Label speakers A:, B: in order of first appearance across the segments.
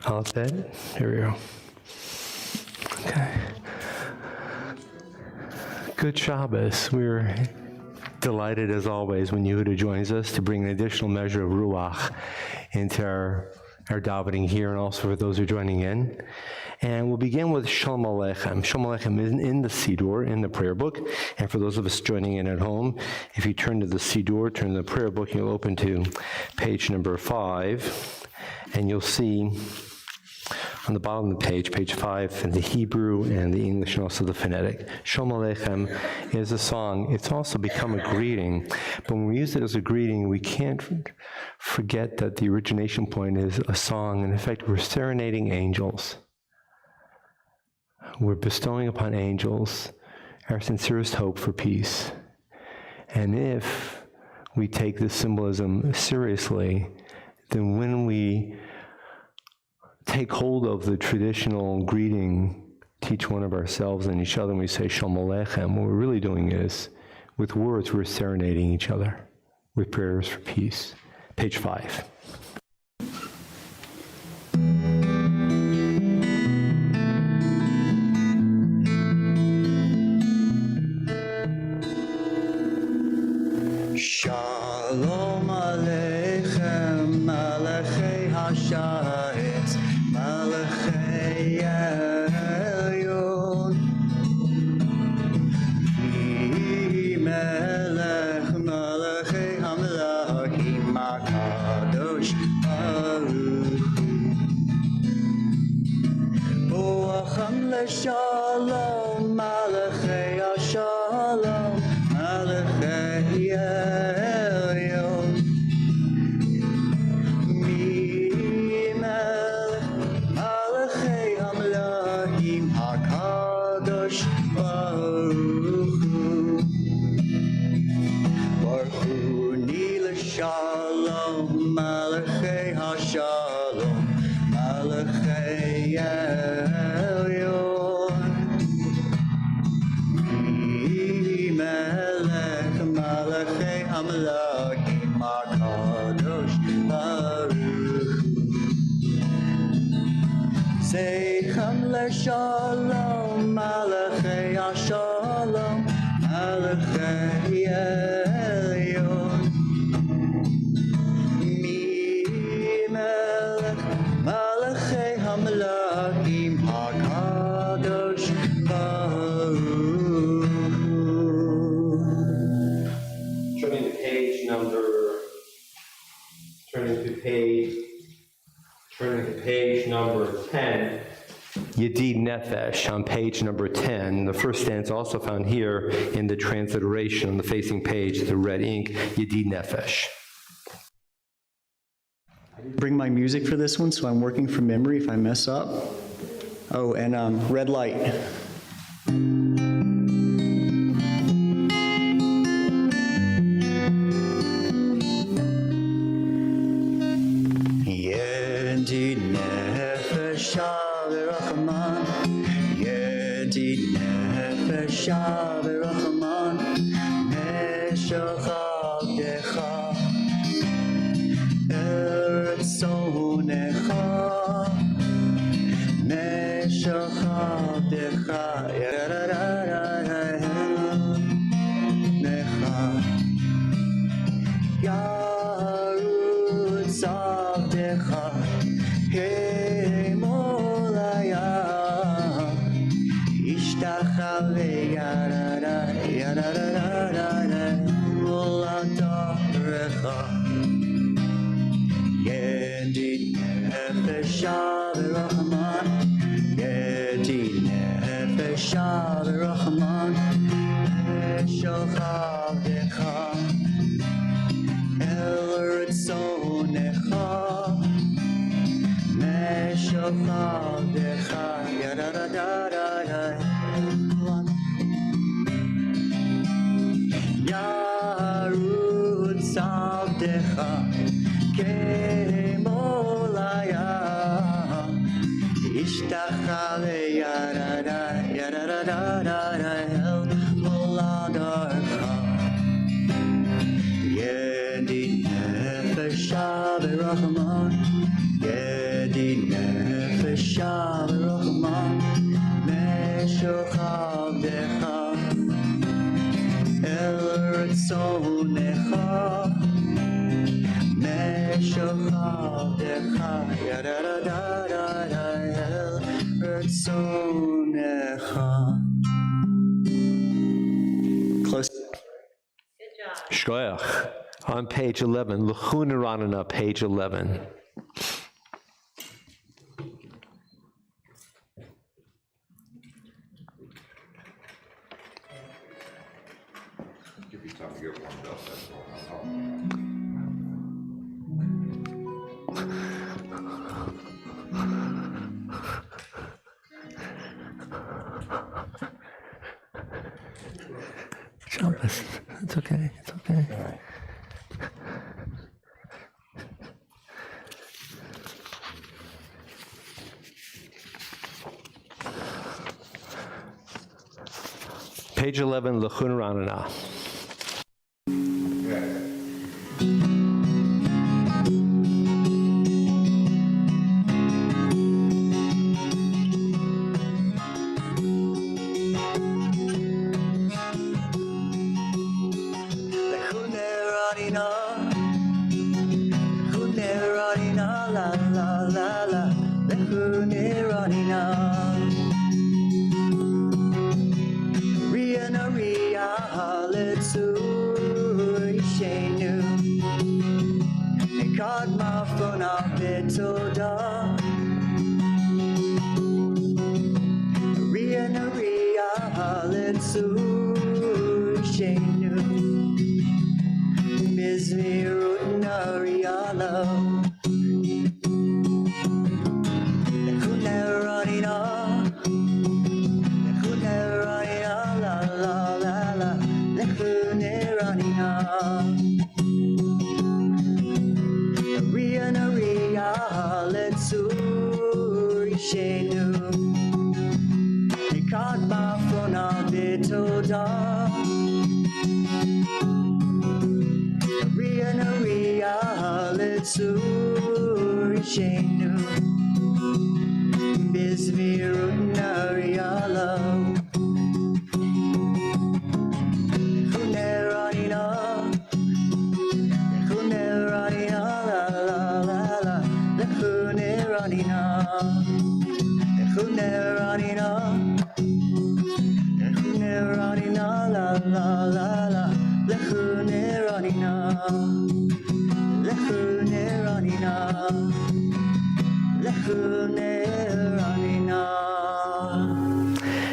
A: All set? Here we go. Okay. Good Shabbos. We're delighted, as always, when Yehuda joins us to bring an additional measure of Ruach into our davening here, and also for those who are joining in. And we'll begin with Shalom Aleichem. Shalom Aleichem is in the Siddur, in the prayer book. And for those of us joining in at home, if you turn to the Siddur, turn to the prayer book, you'll open to page number 5, and you'll see on the bottom of the page, page 5, in the Hebrew and the English and also the phonetic. Shalom Aleichem is a song. It's also become a greeting. But when we use it as a greeting, we can't forget that the origination point is a song. And in fact, we're serenading angels. We're bestowing upon angels our sincerest hope for peace. And if we take this symbolism seriously, then when we take hold of the traditional greeting to each one of ourselves and each other, and we say Shalom Aleichem, what we're really doing is, with words, we're serenading each other with prayers for peace. Page 5.
B: Shalom Aleichem, Malachei Hashayetz, Malachei Elyon. Melech, Malachei Hamlachim, HaKadosh Baruch Hu. Boacham leShalom, Malachei HaShalom, Malachei Elyon. Malachei Hamlachim, HaKadosh Baruch Hu. Baruch Hu ni l'shalom, Malachei HaShalom, Malachei Elyon. Melech, Malachei Hamlachim, HaKadosh Baruch Hu. Zeichem leShalom, Malachei HaShalom, Malachei Elyon. Melech, Malachei Hamlachim, HaKadosh Baruch Hu.
A: Turning to page number 10, Yedid Nefesh on page number 10. The first stanza also found here in the transliteration on the facing page, the red ink, Yedid Nefesh.
B: I didn't bring my music for this one, so I'm working from memory if I mess up. Oh, and red light. Yedid Nefesh V'Rachman, Yedid Nefesh V'Rachman, Meshach Avdecha, Eretzonecha, Meshach Avdecha, Yarutz Avdecha, Hemolaya, Ishtacha ve'yarara, yararara, Moladarecha. Yedid Nefesh V'Rachman, Yedid Nefesh V'Rachman, Meshach Avdecha, El Ritzonecha, Meshach Avdecha, Yararara, Yarutz Avdecha, Kemolaya, Ishtacha ve'yarara, yararara, El Moladarcha. Yedid Nefesh V'Rachman, Yedid Nefesh Close.
A: Shkoyach. On page 11, L'chuna Ranana, page 11.
C: Give you time to get warmed up, that's all.
A: Shabbos. It's okay. It's okay. Page 11, L'chuna Ranana.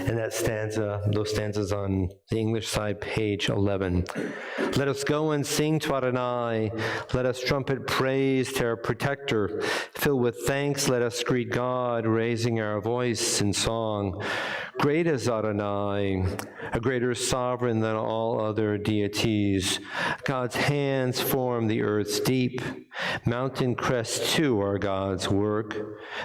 A: And that stanza, those stanzas on the English side, page 11. Let us go and sing to Adonai. Let us trumpet praise to our protector. Filled with thanks, let us greet God, raising our voice in song. Great is Adonai, a greater sovereign than all other deities. God's hands form the earth's deep. Mountain crests too are God's work.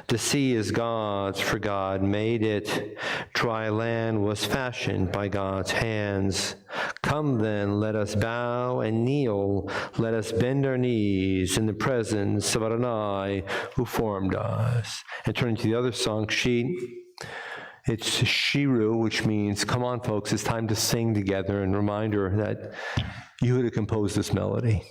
A: The sea is God's, for God made it. Dry land was fashioned by God's hands. Come then, let us bow and kneel. Let us bend our knees in the presence of Adonai, who formed us. And turning to the other song sheet, it's Shiru, which means, come on, folks, it's time to sing together, and reminder that Yehuda composed this melody.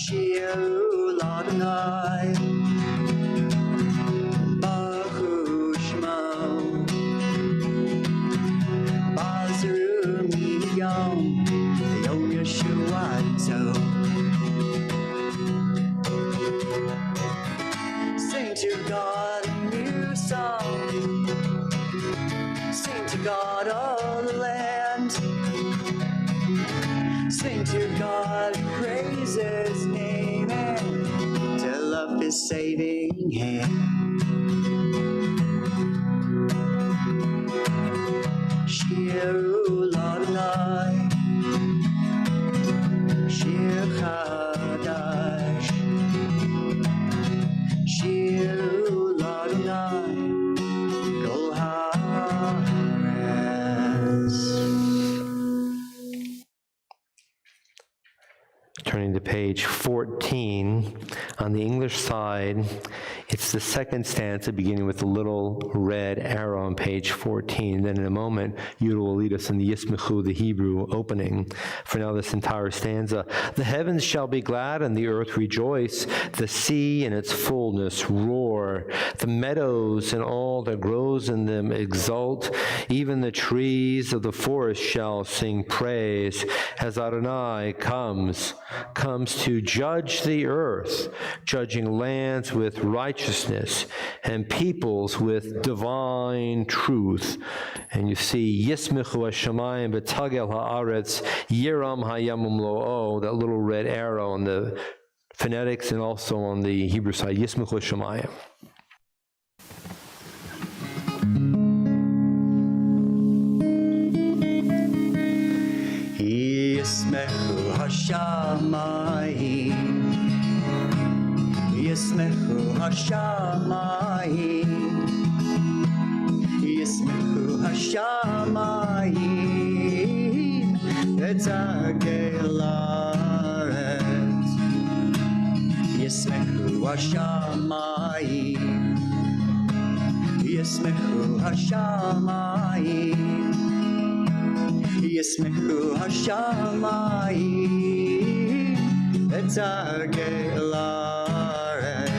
B: Shiru Ladonai, Baruch Shmo, Bazaru Miyom, Yom Yeshuato. Sing to God a new song, sing to God all the land, sing to God, praise His name, and tell of His saving hand. Shiru Ladonai, Shir Chadash, Shiru Ladonai, Kol Haaretz.
A: Turning to page 14, on the English side, it's the second stanza beginning with the little red arrow on page 14. Then in a moment, Yudah will lead us in the Yismechu, the Hebrew opening. For now, this entire stanza. The heavens shall be glad and the earth rejoice. The sea and its fullness roar. The meadows and all that grows in them exult. Even the trees of the forest shall sing praise as Adonai comes to judge the earth, judging lands with righteousness and peoples with divine truth. And you see, Yismechu Hashemayim B'tagel Haaretz Yiram Hayamim Lo'o, that little red arrow on the phonetics and also on the Hebrew side, Yismechu Hashemayim.
B: Yismechu Hashamayim, Yismechu Hashamayim, Yismechu Hashamayim, Etagel Haaretz. Yismechu Hashamayim, Yismechu Hashamayim, Yismechu Hashamayim, Etagel Haaretz.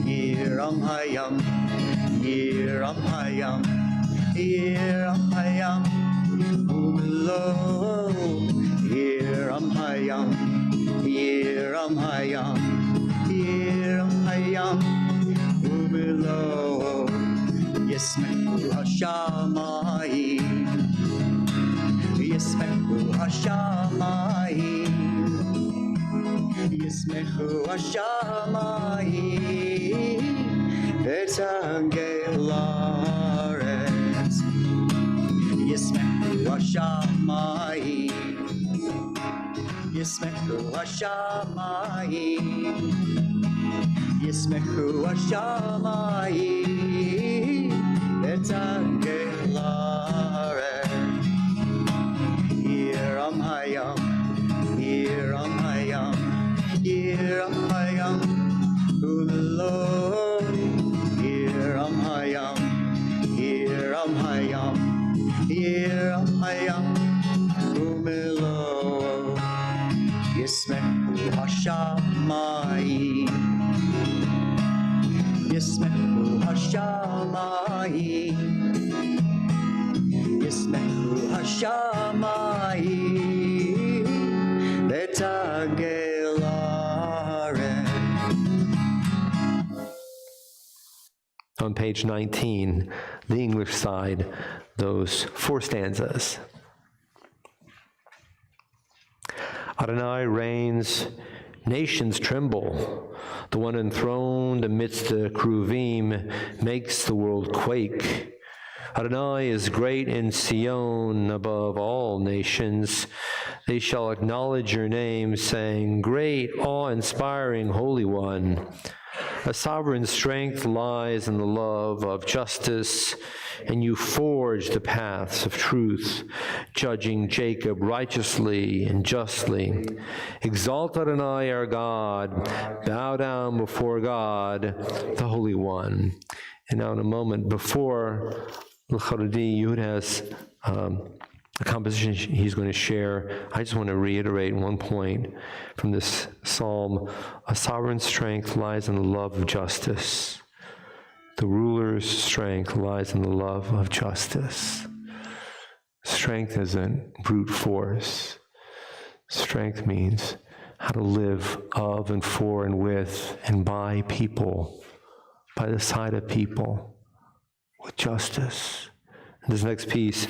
B: Yiram Hayam, Yiram Hayam, Yiram Hayam, Umlo. Yiram Hayam, Yiram Hayam, Yiram Hayam, Umlo. Yismechu Hashamayim, Yismechu Hashamayim, Yismechu Hashamayim, Etagel Haaretz. Yismechu Hashamayim, Yismechu Hashamayim, Yismechu Hashamayim, Etagel Haaretz. Yiram Hayam, Yiram Hayam, Yiram Hayam, Umlo. Yiram Hayam, Yiram Hayam, Yiram Hayam, Umlo. Yismechu Hashamayim, Yismechu Hashamayim, Yismechu Hashamayim, Etagel Haaretz.
A: On page 19, the English side, those four stanzas. Adonai reigns, nations tremble. The one enthroned amidst the Kruvim makes the world quake. Adonai is great in Sion above all nations. They shall acknowledge your name, saying, Great, awe-inspiring Holy One. A sovereign strength lies in the love of justice, and you forge the paths of truth, judging Jacob righteously and justly. Exalt Adonai our God, bow down before God, the Holy One. And now in a moment, before L'Choredi, Yehud has a composition he's going to share. I just want to reiterate one point from this psalm. A sovereign strength lies in the love of justice. The ruler's strength lies in the love of justice. Strength isn't brute force. Strength means how to live of and for and with and by people, by the side of people, with justice. And this next piece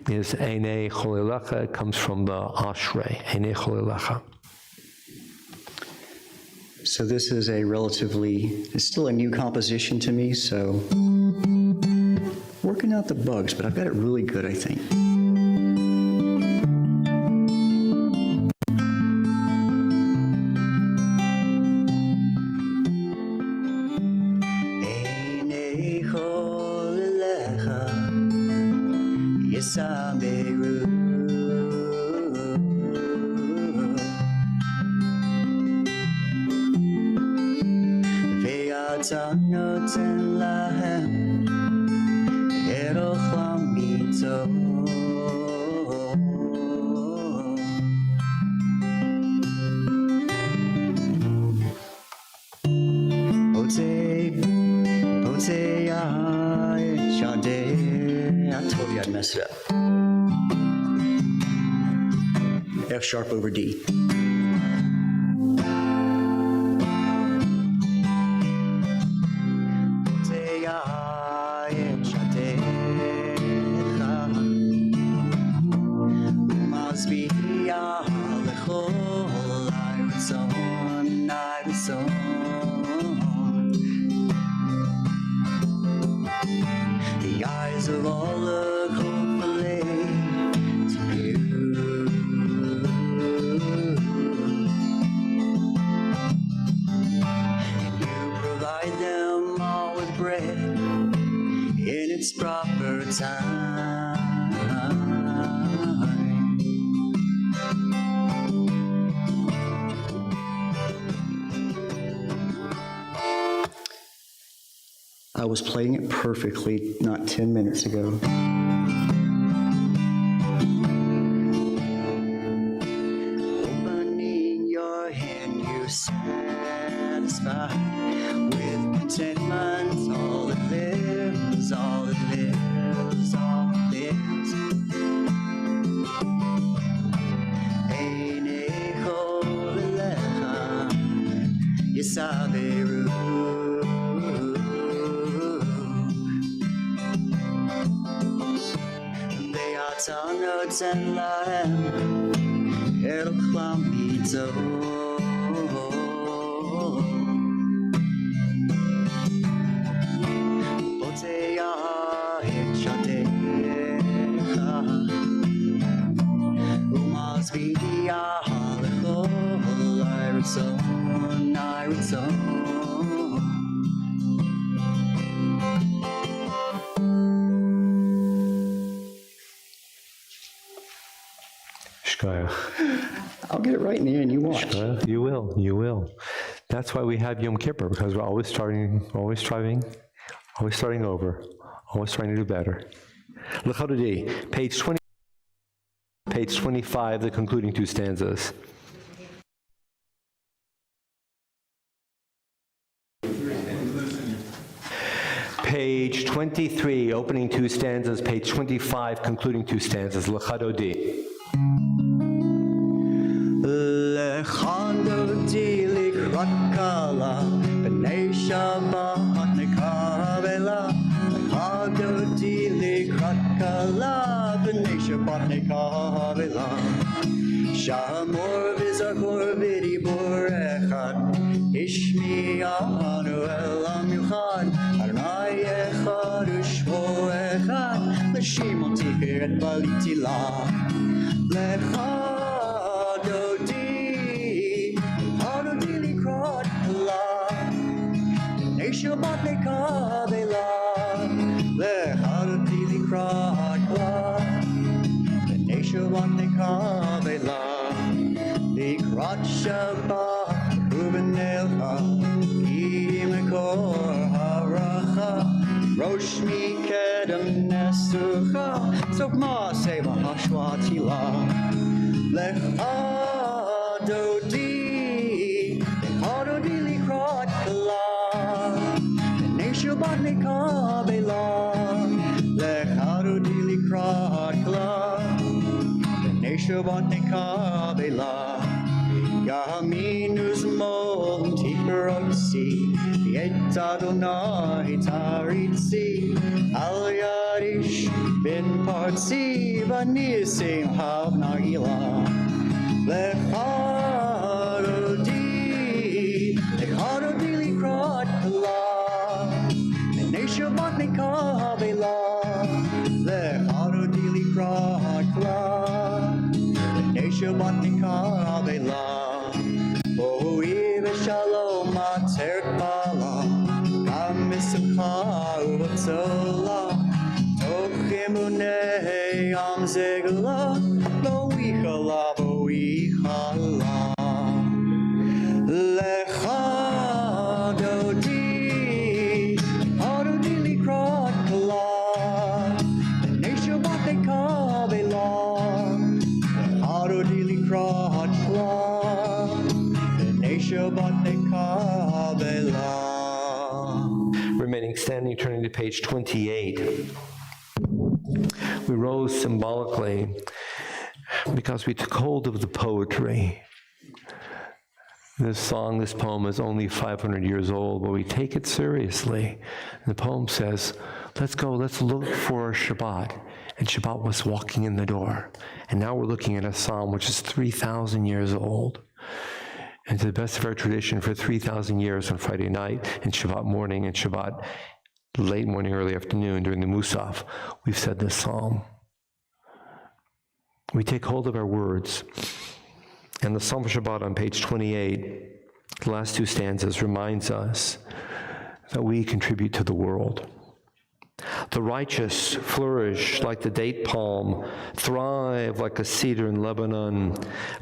A: is Einei Cholilecha. It comes from the Ashrei, Einei Cholilecha.
B: So this is it's still a new composition to me, so working out the bugs, but I've got it really good, I think. Einei Cholilecha, Yesaberu. אתה נותן להם את אוכלם איתו. I told you I'd mess it up. F sharp over D. The eyes of all look hopefully to you. And you provide them all with bread in its proper time. I was playing it perfectly not 10 minutes ago. Opening your hand, you satisfy with contentment. All it lives, all it lives, all it lives. Einei Cholilecha, Yesaberu. אתה נותן להם את אוכלם איתו. פותח את שדך ומשביע לכל הרצון, הרצון. I'll get it right in the end, you watch.
A: You will. That's why we have Yom Kippur, because we're always striving over, always trying to do better. L'chododi, page 25, the concluding two stanzas. Page 23, opening two stanzas. Page 25, concluding two stanzas. L'chododi.
B: L'chododi likrat kala, b'nei Shabbat nekavela. L'chododi likrat kala, b'nei Shabbat nekavela. Shamor v'zakor v'dibur echad, ishmi'anu elam yuchad. Adonai echad u'shmo echad, l'shimon tiferet baliti la. L'chododi likrat kala, b'nei Shabbat nekavela. L'chododi likrat kala, b'nei Shabbat nekavela. Likrat Shabbat u'b'nelcha, ki mekor haracha. Rosh mikedem nes sucha, sok maseh v'hashvatila. Lecha dodi likrat kala. B'nei Shabbat nekabela. Lecha dodi likrat kala. B'nei Shabbat nekabela. Yaminu zmol tikrotsi, v'et Adonai taritzi, al yadish bin partsi, v'nisim hav nagila. Lecha dodi likrat kala, b'nei Shabbat nekabela. Lecha dodi likrat kala, b'nei Shabbat nekabela. Shalom ater kala, kamisimcha uvatzola, tochimunei am zegla, lo ichala, lo ichala. Lecha dodi likrat kala, b'nei Shabbat nekabela. Lecha dodi likrat kala, Shabbat nekabela.
A: Remaining standing, turning to page 28. We rose symbolically because we took hold of the poetry. This song, this poem is only 500 years old, but we take it seriously. And the poem says, let's go, let's look for Shabbat. And Shabbat was walking in the door. And now we're looking at a psalm which is 3,000 years old. And to the best of our tradition, for 3,000 years on Friday night and Shabbat morning and Shabbat late morning, early afternoon during the Musaf, we've said this psalm. We take hold of our words. And the Psalm of Shabbat on page 28, the last two stanzas, reminds us that we contribute to the world. The righteous flourish like the date palm, thrive like a cedar in Lebanon,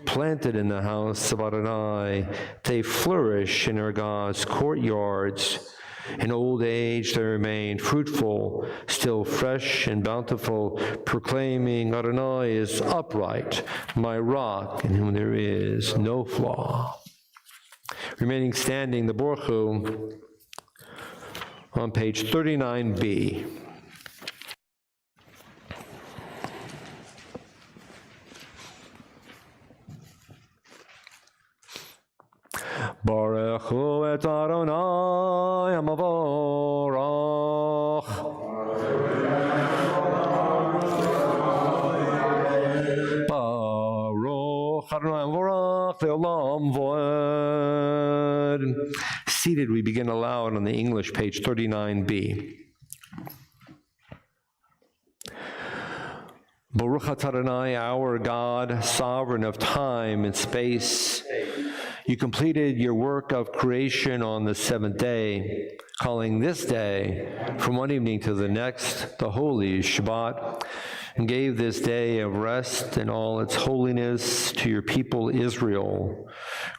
A: planted in the house of Adonai. They flourish in our God's courtyards. In old age they remain fruitful, still fresh and bountiful, proclaiming Adonai is upright, my rock in whom there is no flaw. Remaining standing, the Baruch Hu, on page 39b. Baruch Hu et Adonai Hamavorach. Baruch Adonai Hamavorach Le'olam Voed. Seated, we begin aloud on the English, page 39b. Baruch atah Adonai, our God, sovereign of time and space. You completed your work of creation on the seventh day, calling this day from one evening to the next the holy Shabbat, and gave this day of rest and all its holiness to your people Israel,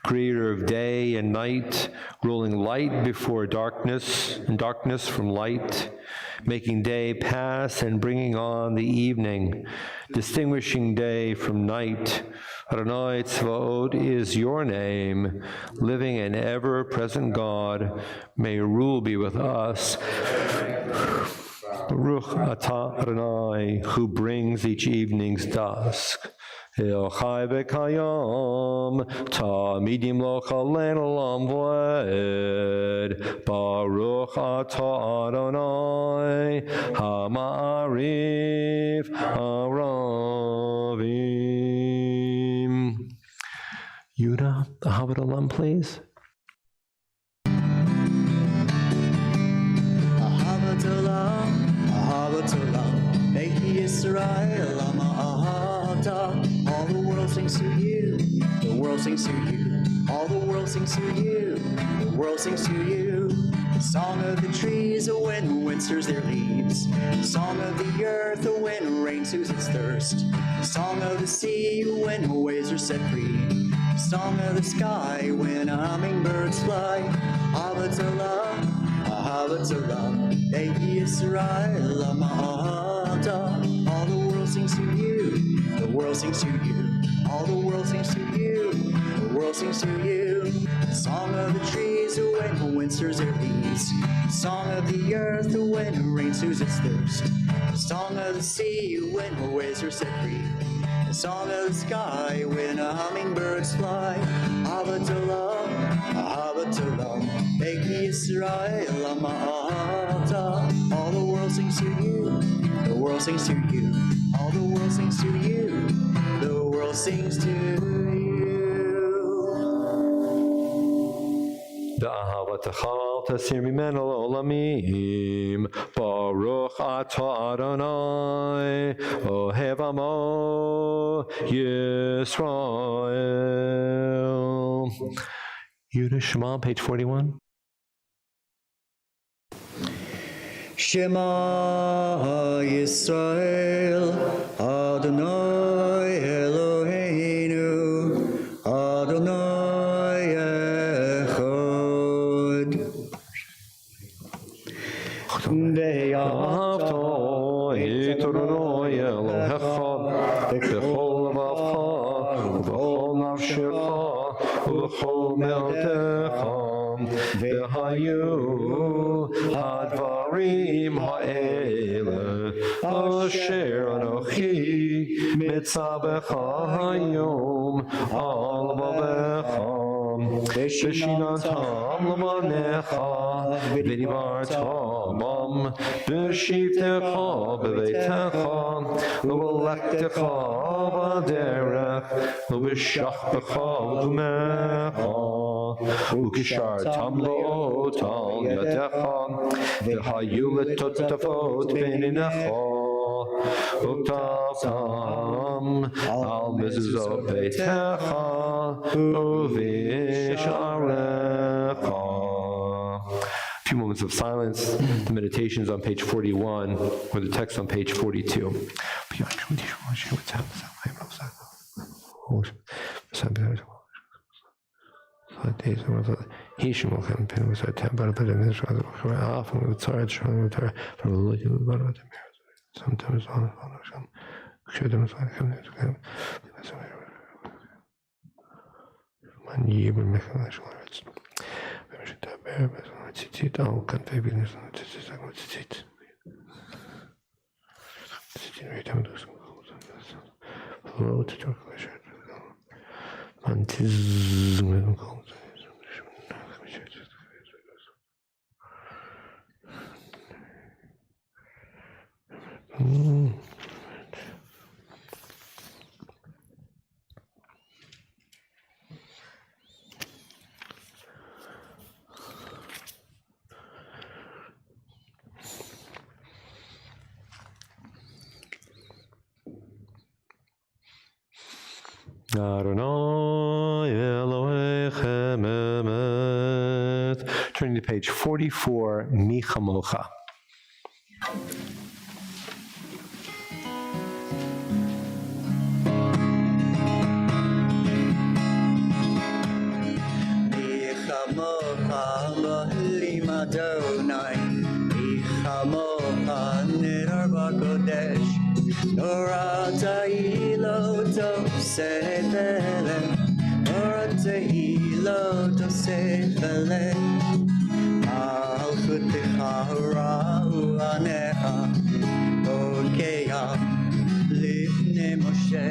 A: creator of day and night, ruling light before darkness and darkness from light, making day pass and bringing on the evening, distinguishing day from night. Adonai Tzvaot is your name, living and ever-present God. May your rule be with us. Baruch atah Adonai, who brings each evening's dusk. El chai v'kayam, tamidim lo chalen olam voed. Baruch atah Adonai, ha'ma'arif ha'ravim. Yudah, Ahavas Olam, please.
B: Ahavas Olam, Ahavas Olam, Be'ki Yisrael, Lama Ahavta. All the world sings to you, the world sings to you, all the world sings to you, the world sings to you. The song of the trees, when the wind stirs their leaves. The song of the earth, when rain soothes its thirst. The song of the sea, when the waves are set free. The song of the sky, when hummingbirds fly. Ahavas Olam, Ahavas Olam, Be'ki Yisrael, Lama Ahavta. All the world sings to you. The world sings to you. All the world sings to you. The world sings to you. The song of the trees when the wind stirs their leaves. The song of the earth when the rain soothes its thirst. The song of the sea when the waves are set free. The song of the sky when the hummingbirds fly. Ahavas Chesed Synagogue. All the world sings to you. The world sings to you. All the world sings to you. The world sings to you.
A: The Ahavas Chesed Synagogue. Baruch atah Adonai, Ohev Amo Yisrael. Yehuda Shema, page 41.
B: Shema Yisrael, Adonai Eloheinu, Adonai Echad.
A: Ve'ahavta et Adonai Elohecha b'chol levavecha u'b'chol nafshecha u'b'chol me'odecha v'hayu hadvarim ha'ele asher anochi mitzabecha hayom al bavecha v'shinatam l'manecha v'divartam b'shivtecha b'beitecha u'b'lechtecha b'derech u'b'shachbecha u'dumecha u'kishartam lo'otal yadecha v'hayu l'totafot b'einecha u'ktavtam al mezuzot beitecha u'v'sharecha. A few moments of silence. The meditations on page 41, or the text on page 42. Sometimes Adonai Elohechem emet. Turning to page 44, Mi Chamocha.
B: Adonai, Ichamocha Nidar Bakodesh, Nora Ta'ilo Tosefele, Nora Ta'ilo Tosefele, Malchut Tichara Uanecha, Okeya, Lifne Moshe,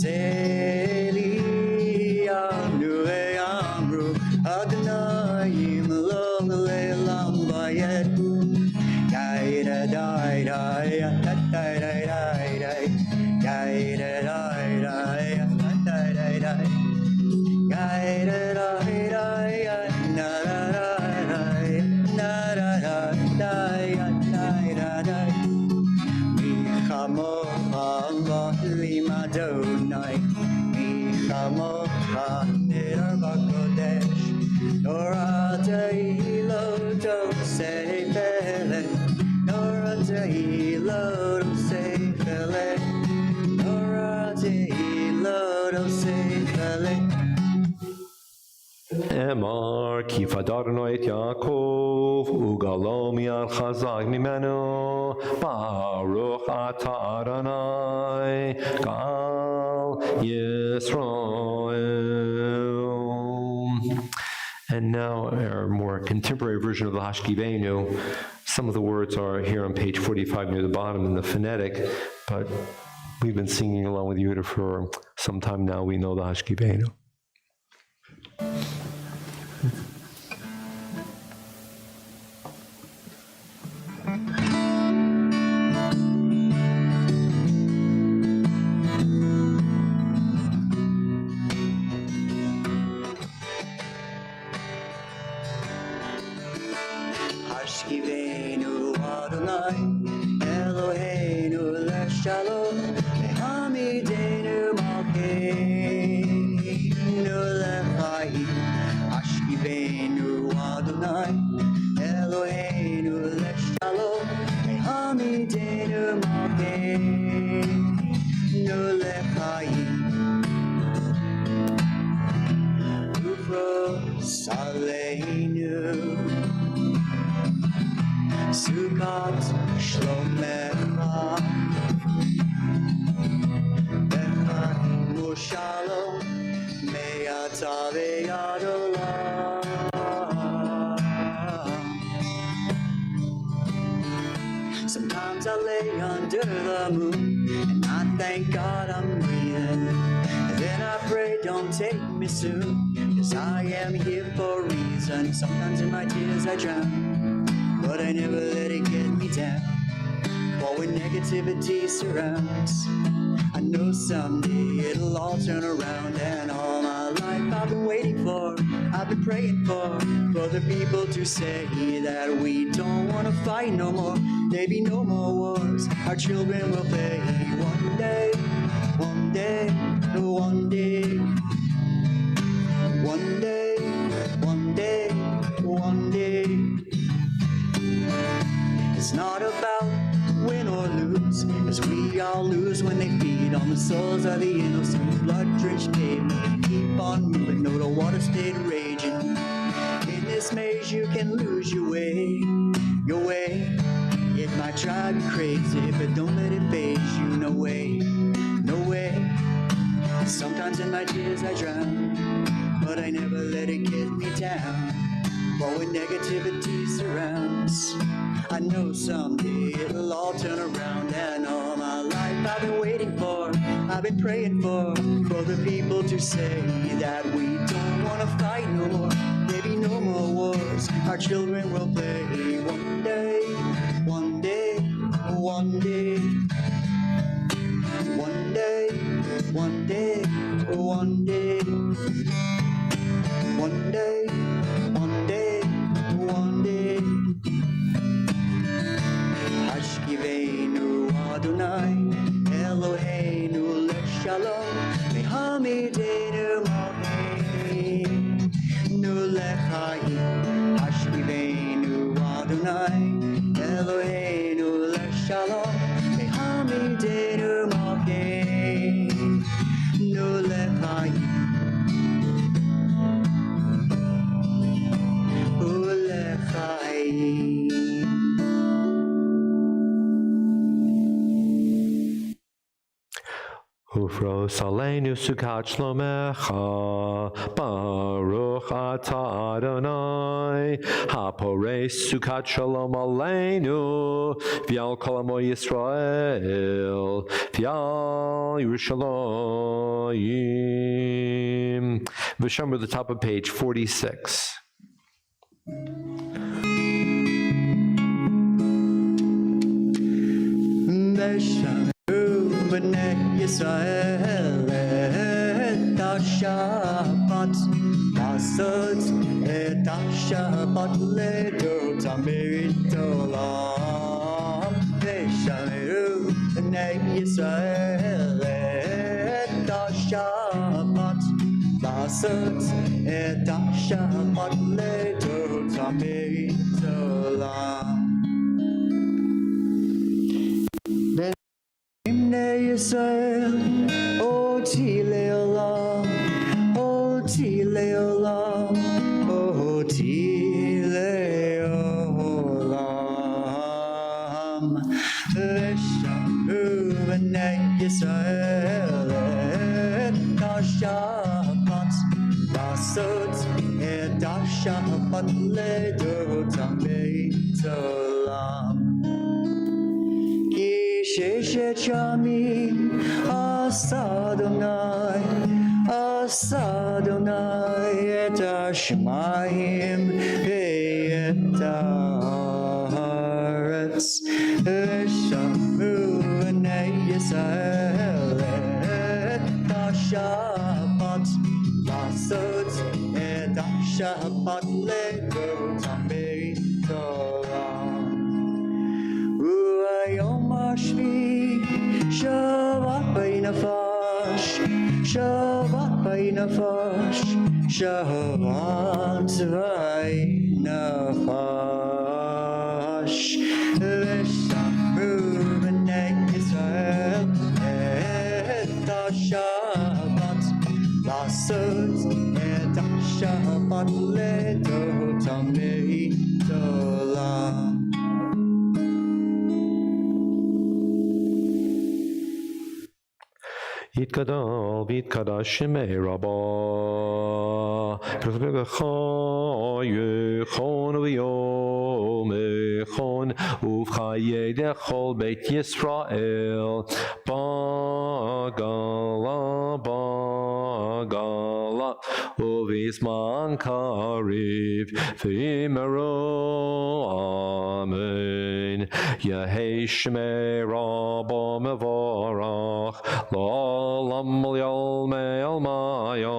B: Zeli Amru Amru, Adonai Lelam Bayet, Gaida Dai Dai, Dai Dai Dai Dai, Gaida Dai Dai, Dai Dai Dai, Gaida Dai Dai, Na Da Dai, Na Da Dai, Dai Dai, Michamocha Lim Adonai, Michamocha Nidar Bakodesh, Nora Ta'ilo Tosefele, Nora Ta'ilo Tosefele, Nora Ta'ilo Tosefele.
A: Emar ki fadarno et Yaakov ugalo mi'al chazak mimenu Baruch ata Adonai Gal Yisrael. And now our more contemporary version of the Hashkivenu. Some of the words are here on page 45 near the bottom in the phonetic, but we've been singing along with Yehuda for some time now. We know the Hashkivenu.
B: Hashkivenu Adonai, Eloheinu leshalom, Mehamidenu malkeinu lechayim. Hashkivenu Adonai, Eloheinu leshalom, Mehamidenu malkeinu lechayim. Ufros aleinu Sukkot shlomecha, bechaim u'shalom, me'ata ve'ad olam. Sometimes I lay under the moon and I thank God I'm breathing. And then I pray, don't take me soon, 'cause I am here for a reason. Sometimes in my tears I drown, but I never let it get me down. For when negativity surrounds, I know someday it'll all turn around. And all my life I've been waiting for, I've been praying for the people to say that we don't want to fight no more. There be no more wars, our children will pay. One day, one day, one day, one day, one day, one day. It's not about win or lose, 'cause we all lose when they feed on the souls of the innocent. Blood-drenched pavement, keep on moving, no, the water stayed raging. In this maze you can lose your way, your way. It might drive you crazy, but don't let it phase you, no way, no way. Sometimes in my tears I drown, but I never let it get me down. But when negativity surrounds, I know someday it'll all turn around. And all my life I've been waiting for, I've been praying for the people to say that we don't want to fight no more. There be no more wars, our children will play. One day, one day, one day, one day, one day, one day, one day, one day, one day. Hashkivenu Adonai, Eloheinu leshalom, Mehamidenu malkeinu lechayim. Hashkivenu Adonai, Eloheinu leshalom, Mehamidenu malkeinu lechayim. Ulechayim.
A: Ufros aleinu sukat shlomecha, Baruch ata Adonai, Hapores sukat shalom aleinu, V'al kol amo Yisrael, V'al Yerushalayim. V'shamar, the top of page 46.
B: B'nei Yisrael et ha-Shabbat, לעשות את השבת לדורתם ברית עולם. ושמרו בני ישראל את השבת, לעשות את השבת לדורתם ברית עולם. בני ישראל, אותי לעולם, אותי לעולם. אותי לעולם, ושמרו בני ישראל את השבת, לעשות את השבת לדורותם בית עולם. כי ששת ימים עשה אדוני את השמיים ואת הארץ, ושמרו בני ישראל את השבת, לעשות את השבת לדורותם בית עולם. וביום השביעי שבת בנפש, שבת בנפש, שבת בנפש, ושמרו בני ישראל את השבת, לעשות את השבת לדורותם בית עולם.
A: יתגדל ויתקדש שמי רבה, בך יכון ויום יכון, ובחיי לכל בית ישראל, בגלה בגלה, ובזמן קריב, ואמרו אמן. יהי שמי רבה מבורך, לעולם ולעולמי עלמיה,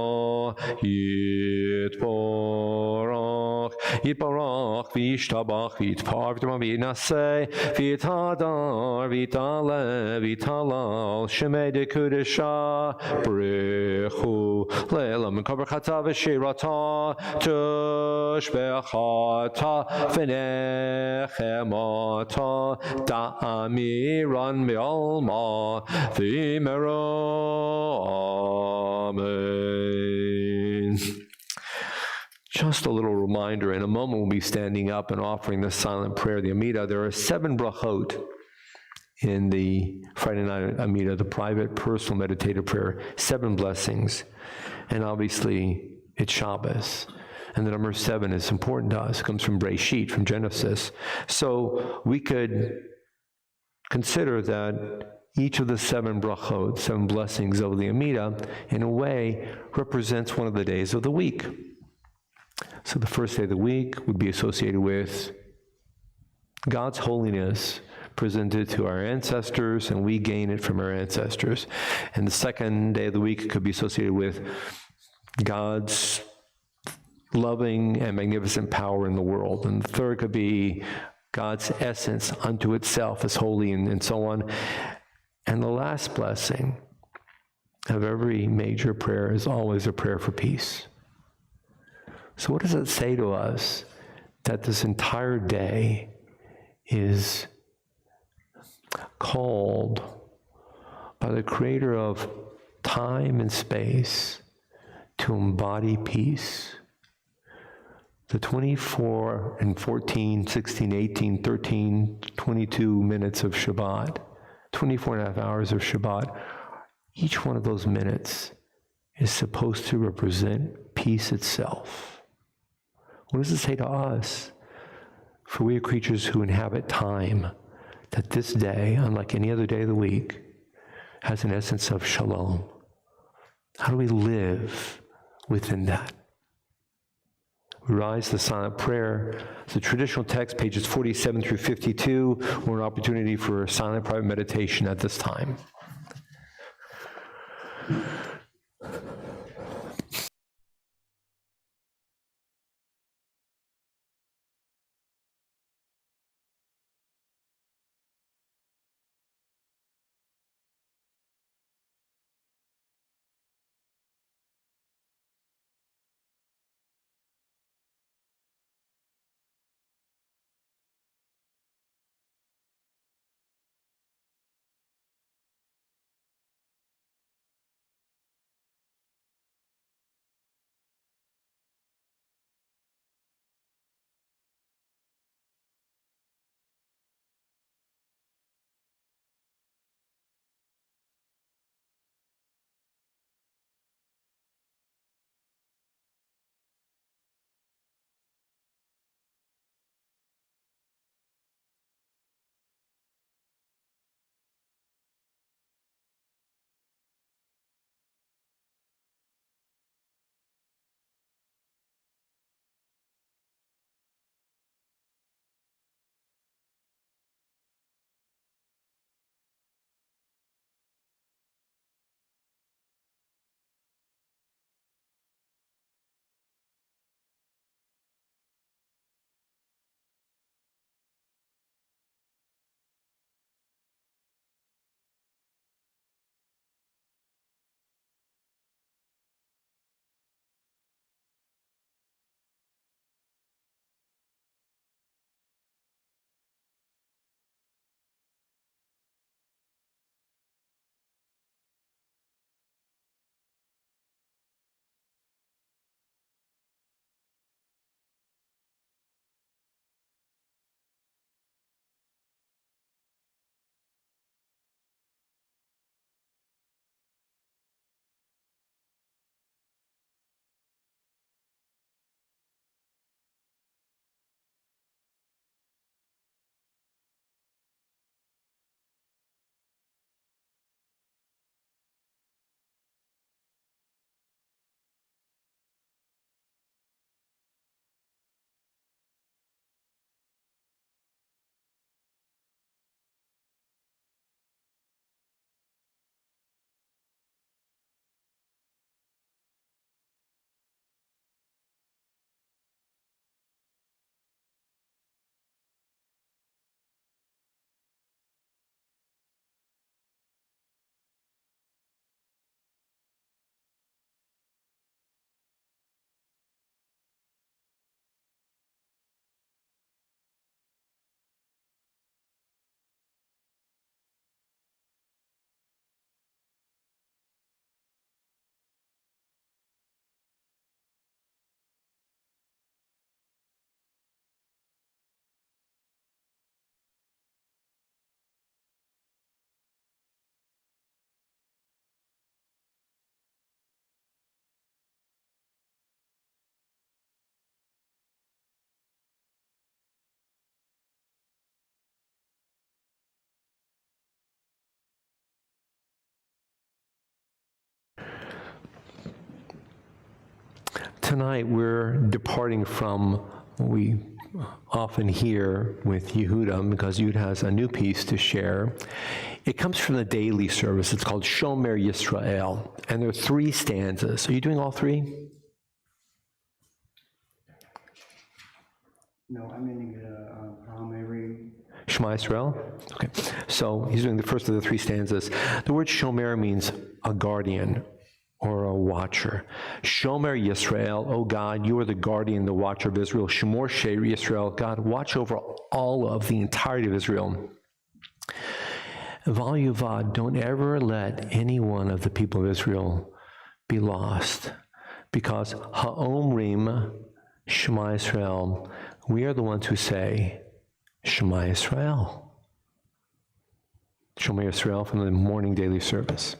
A: יתברך, יתברך וישתבח ויתפאר ויתנשא ויתהדר ויתעלה ויתהלל, שמי דקודשה ברכו לעילם מקבר חטא ושירתה, תשבחתה ונחמתה, תאמירן בעלמא, ואמרו amen. Just a little reminder, in a moment we'll be standing up and offering the silent prayer, the Amidah. There are 7 brachot in the Friday night Amidah, the private, personal, meditative prayer, 7 blessings. And obviously, it's Shabbos. And the number 7 is important to us. It comes from Breshit, from Genesis. So we could consider that each of the 7 brachot, 7 blessings of the Amidah, in a way, represents one of the days of the week. So the first day of the week would be associated with God's holiness presented to our ancestors, and we gain it from our ancestors. And the second day of the week could be associated with God's loving and magnificent power in the world. And the third could be God's essence unto itself as holy, and so on. And the last blessing of every major prayer is always a prayer for peace. So what does it say to us that this entire day is called by the creator of time and space to embody peace? The 24 and 14, 16, 18, 13, 22 minutes of Shabbat, 24 and a half hours of Shabbat, each one of those minutes is supposed to represent peace itself. What does it say to us? For we are creatures who inhabit time, that this day, unlike any other day of the week, has an essence of shalom. How do we live within that? We rise to the silent prayer. The traditional text, pages 47 through 52, or an opportunity for silent private meditation at this time. tonight we're departing from what we often hear with Yehuda, because Yehuda has a new piece to share. It comes from the daily service. It's called Shomer Yisrael, and there are 3 stanzas. Are you doing all 3?
B: No, I'm going to get a Mary.
A: Shema Yisrael? Okay. So he's doing the first of the 3 stanzas. The word Shomer means a guardian or a watcher. Shomer Yisrael, oh God, you are the guardian, the watcher of Israel. Shemor Sheir Yisrael, God, watch over all of the entirety of Israel. Val Yuvad, don't ever let any one of the people of Israel be lost, because Ha'omrim Shema Yisrael, we are the ones who say, Shema Yisrael. Shema Yisrael from the morning daily service.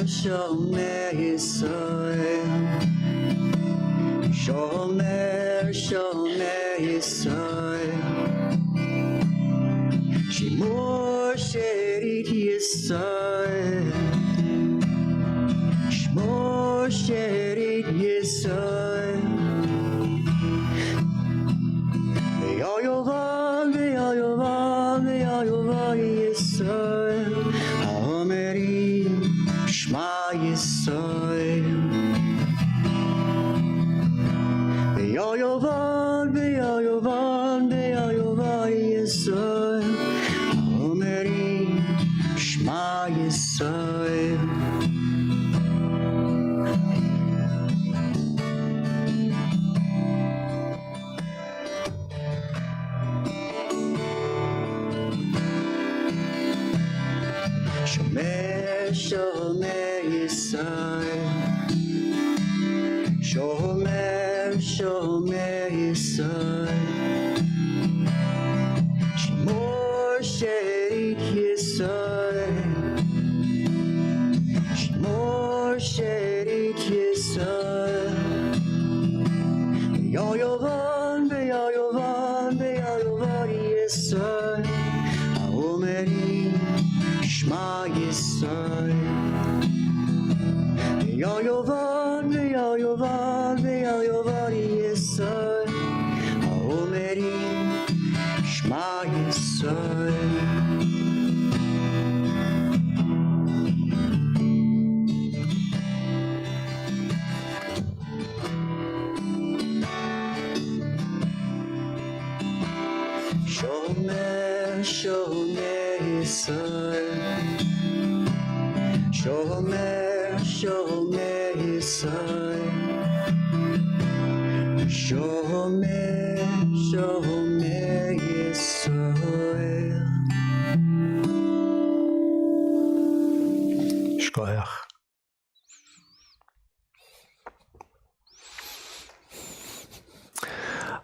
B: Shomer Yisrael, Shomer Yisrael, Shemor Sherit Yisrael, Shemor Sherit Yisrael, Ve'yovan Yisrael, Ha'omerim Shema Yisrael, Ve'yovan Yisrael, Ha'omerim Shema Yisrael. Shomer Yisrael, Shomer Yisrael, Shemor Sherit Yisrael, Shemor Sherit Yisrael, Ve'yovan Yisrael, Ha'omerim Shema Yisrael, Ve'yovan Yisrael, Ha'omerim Shema Yisrael. Shomer Yisrael, Shomer Yisrael, Shomer Yisrael.
A: Shkoyach.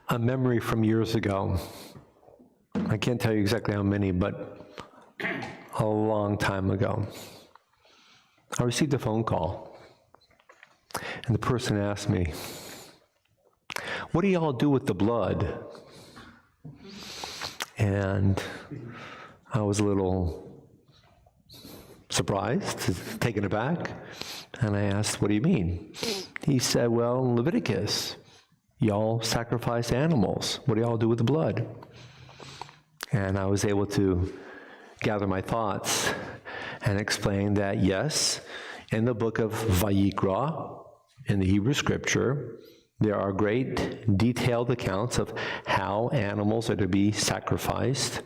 A: A memory from years ago. I can't tell you exactly how many, but a long time ago. I received a phone call, and the person asked me, what do y'all do with the blood? And I was a little surprised, taken aback, and I asked, what do you mean? He said, well, in Leviticus, y'all sacrifice animals. What do y'all do with the blood? And I was able to gather my thoughts and explain that, yes, in the book of Vayikra, in the Hebrew scripture, there are great detailed accounts of how animals are to be sacrificed,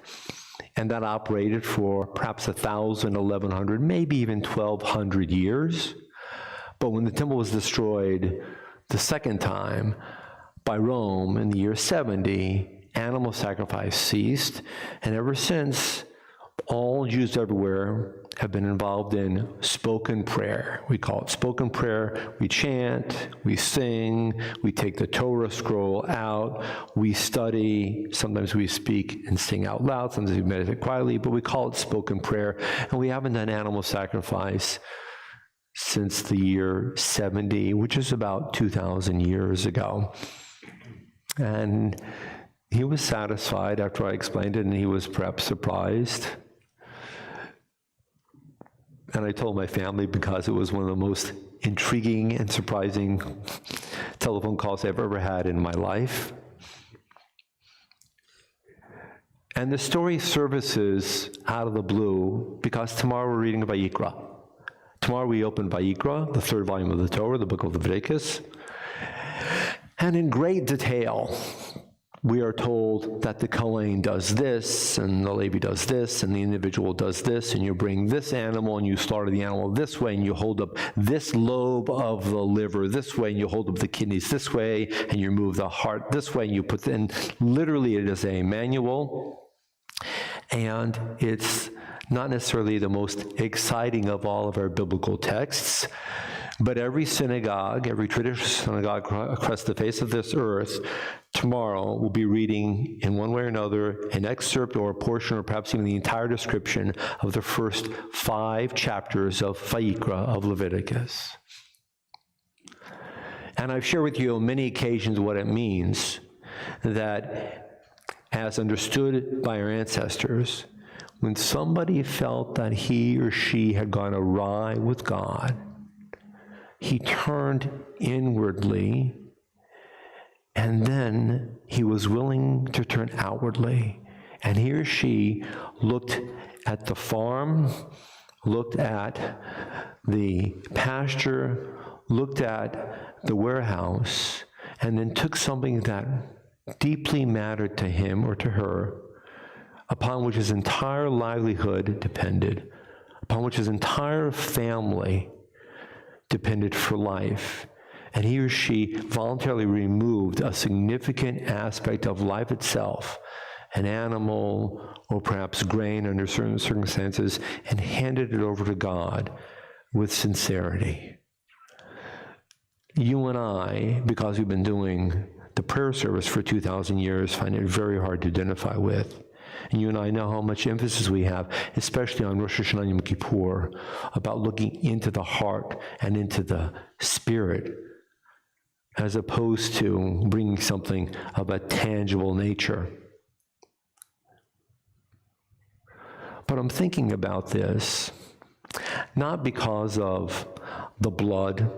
A: and that operated for perhaps 1,000, 1,100, maybe even 1,200 years. But when the temple was destroyed the second time by Rome in the year 70, animal sacrifice ceased, and ever since, All Jews everywhere have been involved in spoken prayer. We call it spoken prayer. We chant, we sing, we take the Torah scroll out, we study, sometimes we speak and sing out loud, sometimes we meditate quietly, but we call it spoken prayer. And we haven't done animal sacrifice since the year 70, which is about 2,000 years ago. And he was satisfied after I explained it, and he was perhaps surprised. And I told my family, because it was one of the most intriguing and surprising telephone calls I've ever had in my life. And the story surfaces out of the blue because tomorrow we're reading Vayikra. Tomorrow we open Vayikra, the third volume of the Torah, the book of Leviticus. And in great detail, we are told that the Kohen does this, and the Levi does this, and the individual does this, and you bring this animal, and you slaughter the animal this way, and you hold up this lobe of the liver this way, and you hold up the kidneys this way, and you remove the heart this way, and you put in, literally it is a manual, and it's not necessarily the most exciting of all of our biblical texts, but every synagogue, every traditional synagogue across the face of this earth, tomorrow will be reading, in one way or another, an excerpt or a portion or perhaps even the entire description of the first 5 chapters of Vayikra, of Leviticus. And I've shared with you on many occasions what it means that, as understood by our ancestors, when somebody felt that he or she had gone awry with God, he turned inwardly, and then he was willing to turn outwardly. And he or she looked at the farm, looked at the pasture, looked at the warehouse, and then took something that deeply mattered to him or to her, upon which his entire livelihood depended, upon which his entire family depended for life, and he or she voluntarily removed a significant aspect of life itself, an animal or perhaps grain under certain circumstances, and handed it over to God with sincerity. You and I, because we've been doing the prayer service for 2,000 years, find it very hard to identify with. And you and I know how much emphasis we have, especially on Rosh Hashanah and Yom Kippur, about looking into the heart and into the spirit, as opposed to bringing something of a tangible nature. But I'm thinking about this, not because of the blood,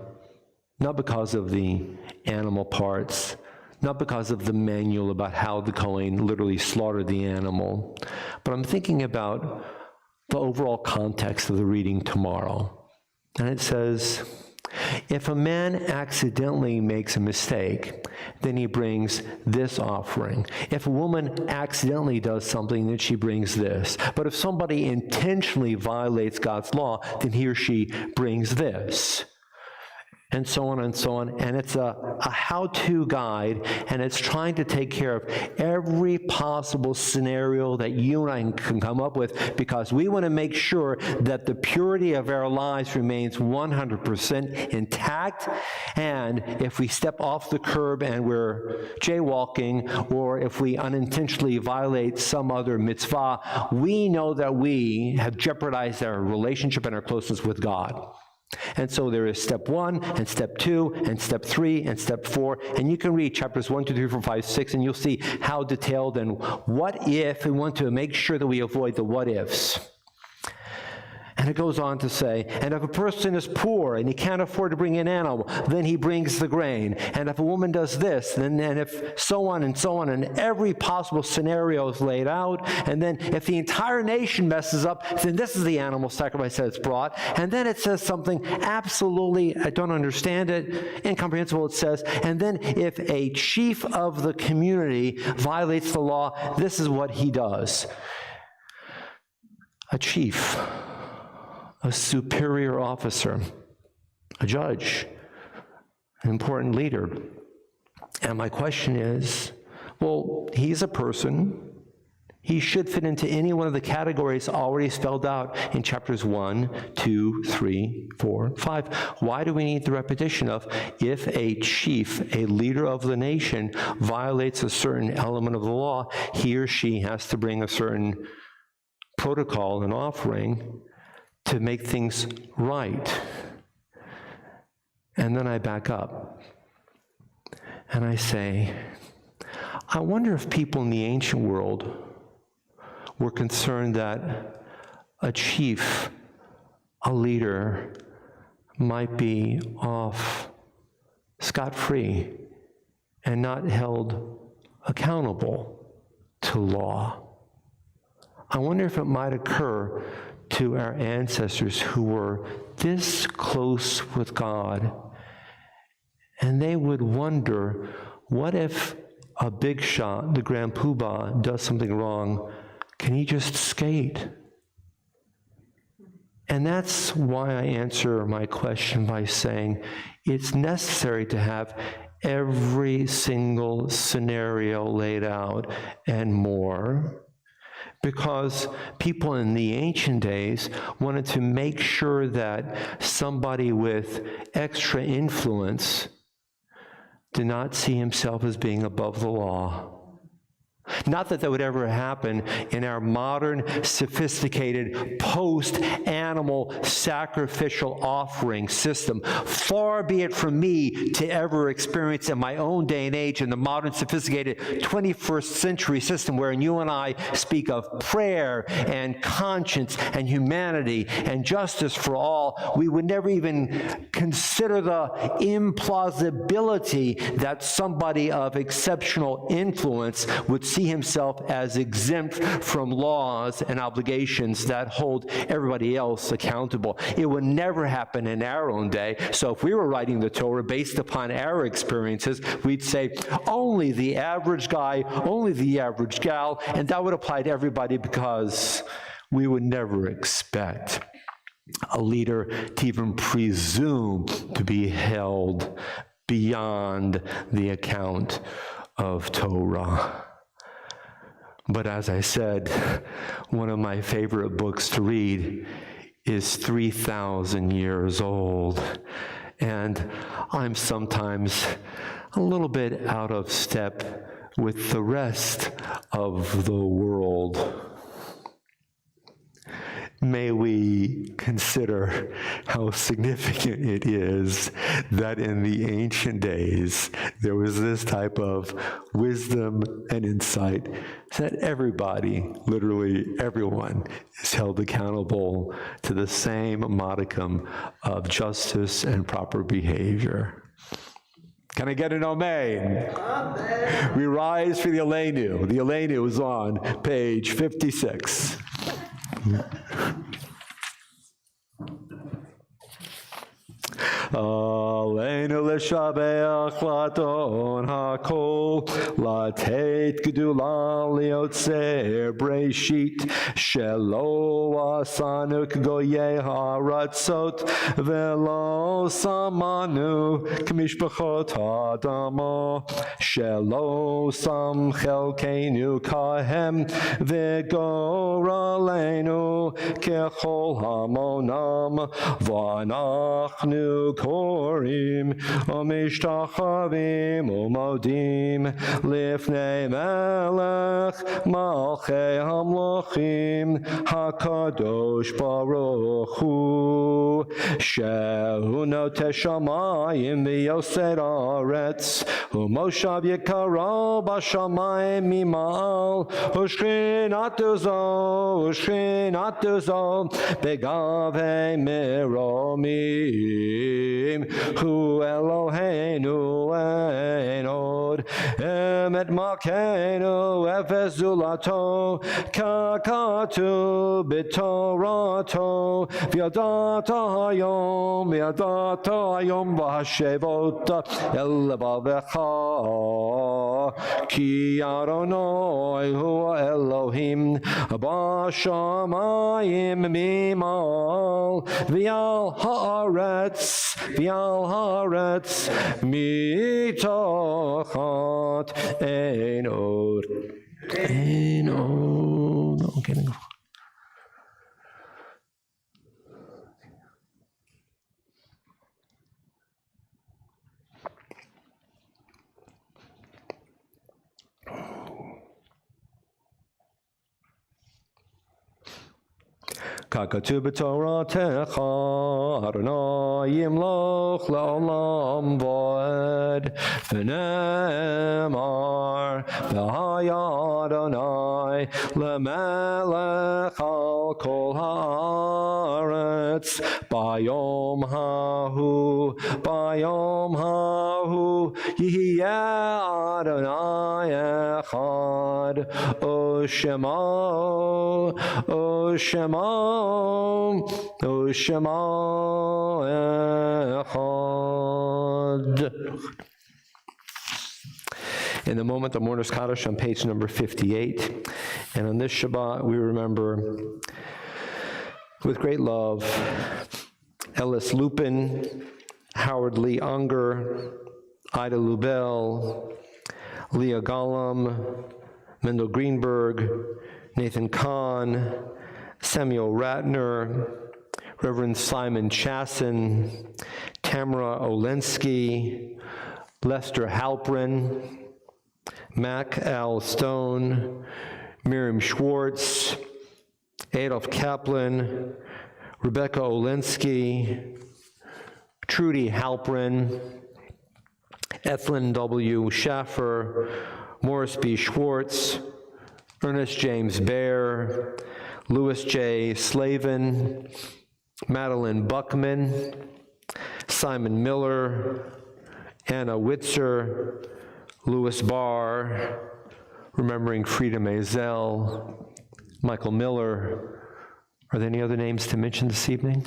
A: not because of the animal parts, not because of the manual about how the Kohen literally slaughtered the animal, but I'm thinking about the overall context of the reading tomorrow. And it says, if a man accidentally makes a mistake, then he brings this offering. If a woman accidentally does something, then she brings this. But if somebody intentionally violates God's law, then he or she brings this. And so on and so on. And it's a how-to guide, and it's trying to take care of every possible scenario that you and I can come up with, because we want to make sure that the purity of our lives remains 100% intact. And if we step off the curb and we're jaywalking, or if we unintentionally violate some other mitzvah, we know that we have jeopardized our relationship and our closeness with God. And so there is step 1, and step 2, and step 3, and step 4, and you can read chapters 1, 2, 3, 4, 5, 6, and you'll see how detailed and what if, we want to make sure that we avoid the what ifs. And it goes on to say, and if a person is poor and he can't afford to bring an animal, then he brings the grain. And if a woman does this, then and if so on, and every possible scenario is laid out. And then if the entire nation messes up, then this is the animal sacrifice that it's brought. And then it says something absolutely, I don't understand it, incomprehensible. It says, and then if a chief of the community violates the law, this is what he does. A chief, a superior officer, a judge, an important leader. And my question is, well, he's a person, He should fit into any one of the categories already spelled out in chapters 1, 2, 3, 4, 5. Why do we need the repetition of if a chief, a leader of the nation, violates a certain element of the law, he or she has to bring a certain protocol and offering to make things right? And then I back up and I say, I wonder if people in the ancient world were concerned that a chief, a leader, might be off scot-free and not held accountable to law. I wonder if it might occur to our ancestors who were this close with God, and they would wonder, what if a big shot, the Grand Poobah, does something wrong? Can he just skate? And that's why I answer my question by saying it's necessary to have every single scenario laid out and more, because people in the ancient days wanted to make sure that somebody with extra influence did not see himself as being above the law. Not that that would ever happen in our modern, sophisticated, post-animal sacrificial offering system. Far be it from me to ever experience in my own day and age in the modern, sophisticated 21st century system wherein you and I speak of prayer and conscience and humanity and justice for all. We would never even consider the implausibility that somebody of exceptional influence would see himself as exempt from laws and obligations that hold everybody else accountable. It would never happen in our own day. So if we were writing the Torah based upon our experiences, we'd say only the average guy, only the average gal, and that would apply to everybody, because we would never expect a leader to even presume to be held beyond the account of Torah. But as I said, one of my favorite books to read is 3,000 years old, and I'm sometimes a little bit out of step with the rest of the world. May we consider how significant it is that in the ancient days there was this type of wisdom and insight that everybody, literally everyone, is held accountable to the same modicum of justice and proper behavior. Can I get an amen? Amen. We rise for the Aleinu. The Aleinu is on page 56. Aleinu l'shabeach l'adon hakol, latet gedula liotzer breshit, shelo asanu k'goyei haratzot, velo samanu k'mishpachot ha'adamo, shelo sam chelkeinu kahem, v'goraleinu kechol hamonam, v'anachnu Korim Umishtachavim Umodim Lifnei Melech Malchei Hamlochim HaKadosh Baruch Hu Shehu Noteh Shamayim V'Yoser Aretz Umoshav Yekaro B'Shamayim Mimal Ushchinatu Zo Begavei Miromi Hu Eloheinu Ein Od Emet Malkeinu Efes Zulato Kakatu B'Torato V'yadata Hayom V'Hashevota El Levavecha Ki Adonai Hu Elohim B'Shamayim Mimal V'Al Haaretz Mitochat Ein Od. No, okay. Kakatu b'toratecha, Adonai yimloch la'olam v'ed, v'ne'emar, v'haya Adonai, lemelech al kol ha'aretz, bayom hahu, yihiyeh Adonai echad, O Shema echad. In the moment of Mourner's Kaddish on page number 58, and on this Shabbat we remember with great love Ellis Lupin, Howard Lee Unger, Ida Lubell, Leah Gollum, Mendel Greenberg, Nathan Kahn, Samuel Ratner, Reverend Simon Chasson, Tamara Olensky, Lester Halprin, Mac Al Stone, Miriam Schwartz, Adolf Kaplan, Rebecca Olensky, Trudy Halprin, Ethlyn W. Schaffer, Morris B. Schwartz, Ernest James Baer, Louis J. Slavin, Madeline Buckman, Simon Miller, Anna Witzer, Louis Barr, remembering Frida Maisel, Michael Miller. Are there any other names to mention this evening?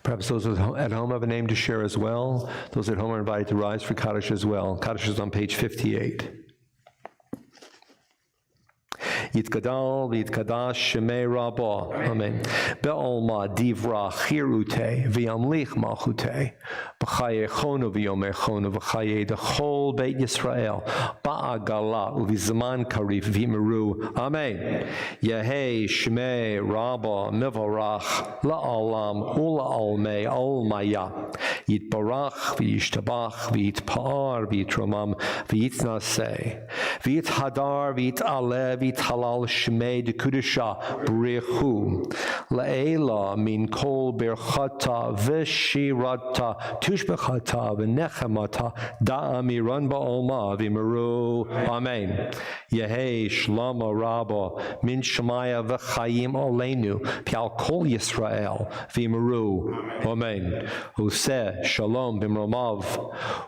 A: Perhaps those at home have a name to share as well. Those at home are invited to rise for Kaddish as well. Kaddish is on page 58. Yitgadal v'yitkadash shemei rabba. Amen. Be'olma divra chirute v'yamlich malchute b'chaye chono v'yomei chono v'chaye dechol beit Yisrael ba'agala u'v'zman karif v'yimeru. Amen. Yehei shemei rabba mivarach la'olam ula'olmei olmaya yitbarach v'yishtabach v'yitpa'ar v'yitromam v'yitnaseh v'yithadar v'yit'aleh v'yithalal Shmei de Kudusha Brechu Laela min kol berchata v'shirata tushbechata v'nechemata da'amiran ba'olma v'meru. Amen. Yehei shlama rabba min shemaya v'chayim oleinu pial kol Yisrael v'meru. Amen. Hoseh shalom b'mromav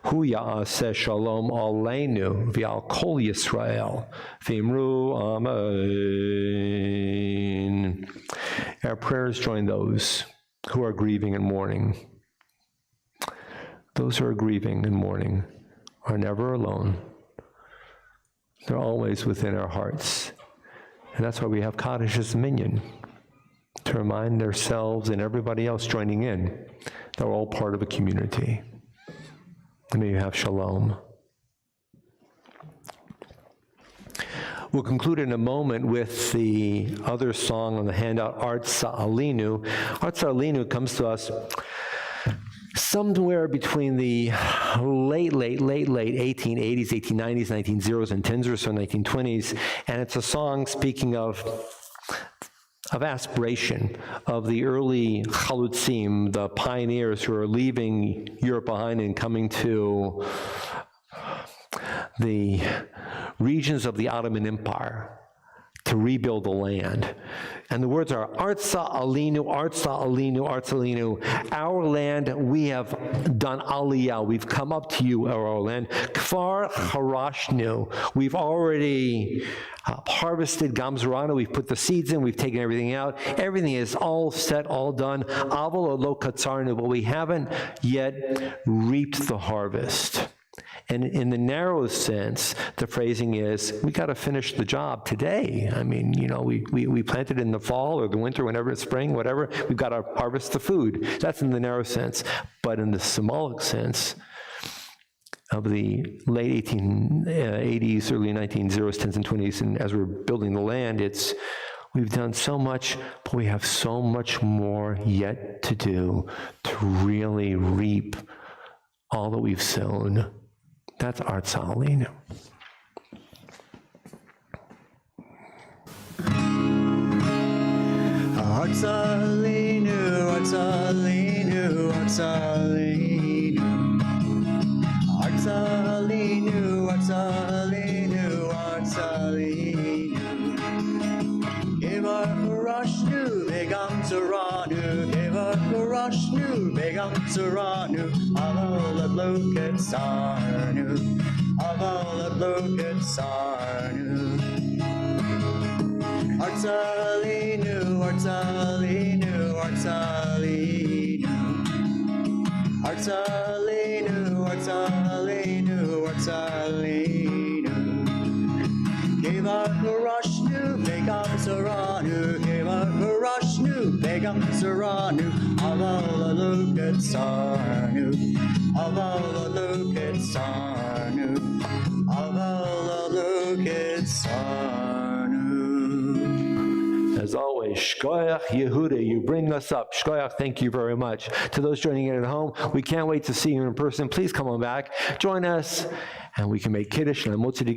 A: hu ya'aseh shalom oleinu v'al kol Yisrael v'meru. Amen. Our prayers join those who are grieving and mourning. Those who are grieving and mourning are never alone. They're always within our hearts. And that's why we have Kaddish as a minyan, to remind ourselves and everybody else joining in that we're all part of a community. And may you have shalom. We'll conclude in a moment with the other song on the handout, Artsa Alinu. Artsa Alinu comes to us somewhere between the late 1880s, 1890s, 1900s, and 10s or so, 1920s, and it's a song speaking of aspiration, of the early chalutzim, the pioneers who are leaving Europe behind and coming to the regions of the Ottoman Empire to rebuild the land. And the words are, Artsa Alinu, Artsa Alinu, Artsa Alinu. Our land, we have done aliyah. We've come up to you, our land. Kfar Harashnu. We've already harvested Gamzarana. We've put the seeds in. We've taken everything out. Everything is all set, all done. Aval lo katzarnu. But we haven't yet reaped the harvest. And in the narrow sense, the phrasing is, we got to finish the job today. I mean, you know, we planted in the fall or the winter, whenever it's spring, whatever, we've got to harvest the food. That's in the narrow sense. But in the symbolic sense, of the late 1880s, early 1900s, 10s and 20s, and as we're building the land, we've done so much, but we have so much more yet to do to really reap all that we've sown. That's Arts Alinu.
B: Arts Alinu, Arts Alinu, Arts Alinu. Arts Alinu, Arts Alinu, Arts Alinu. Kevar Karashnu, Begam Saranu, Kevar Karashnu, Begam Saranu, Aval Loket Sarnu, Aval Loket Sarnu. Arts Alinu, Arts Alinu, Arts Alinu. Arts Alinu, Arts Alinu, Arts Alinu. Kevar Karashnu, Begam Saranu, Kevar Karashnu, Begam Saranu, Aval Loket Sarnu, Aval Loket Sarnu, Aval Loket Sarnu.
A: As always, Shkoyach Yehuda, you bring us up. Shkoyach, thank you very much. To those joining in at home, we can't wait to see you in person. Please come on back, join us, and we can make Kiddush and Motzi together.